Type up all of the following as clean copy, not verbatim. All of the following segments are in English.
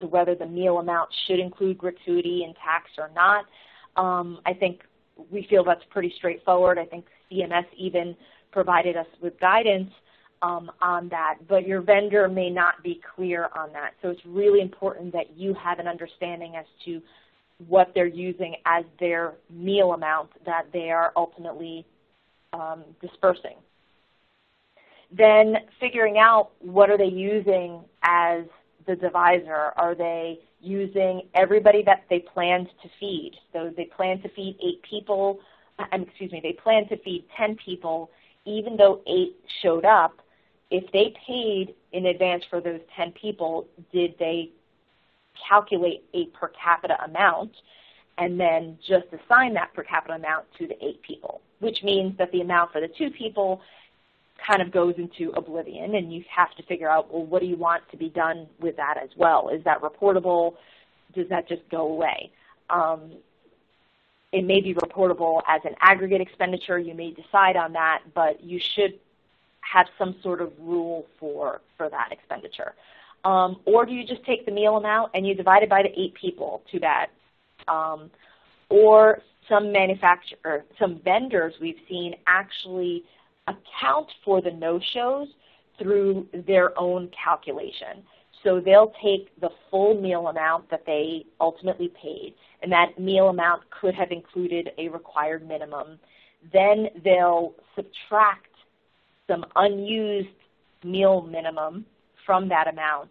to whether the meal amount should include gratuity and tax or not. I think we feel that's pretty straightforward. I think CMS even provided us with guidance on that, but your vendor may not be clear on that. So it's really important that you have an understanding as to what they're using as their meal amount that they are ultimately dispersing. Then figuring out what are they using as the divisor. Are they using everybody that they planned to feed? So they plan to feed 8 people, they plan to feed 10 people, even though 8 showed up. If they paid in advance for those 10 people, did they calculate a per capita amount and then just assign that per capita amount to the 8 people, which means that the amount for the 2 people kind of goes into oblivion, and you have to figure out, well, what do you want to be done with that as well? Is that reportable? Does that just go away? It may be reportable as an aggregate expenditure. You may decide on that, but you should have some sort of rule for that expenditure. Or do you just take the meal amount and you divide it by the 8 people? Too bad. Or some vendors we've seen actually account for the no-shows through their own calculation. So they'll take the full meal amount that they ultimately paid, and that meal amount could have included a required minimum. Then they'll subtract some unused meal minimum from that amount,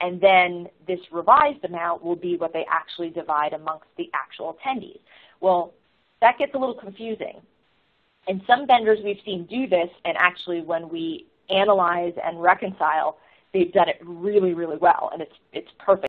and then this revised amount will be what they actually divide amongst the actual attendees. Well, that gets a little confusing. And some vendors we've seen do this, and actually when we analyze and reconcile, they've done it really, really well, and it's perfect.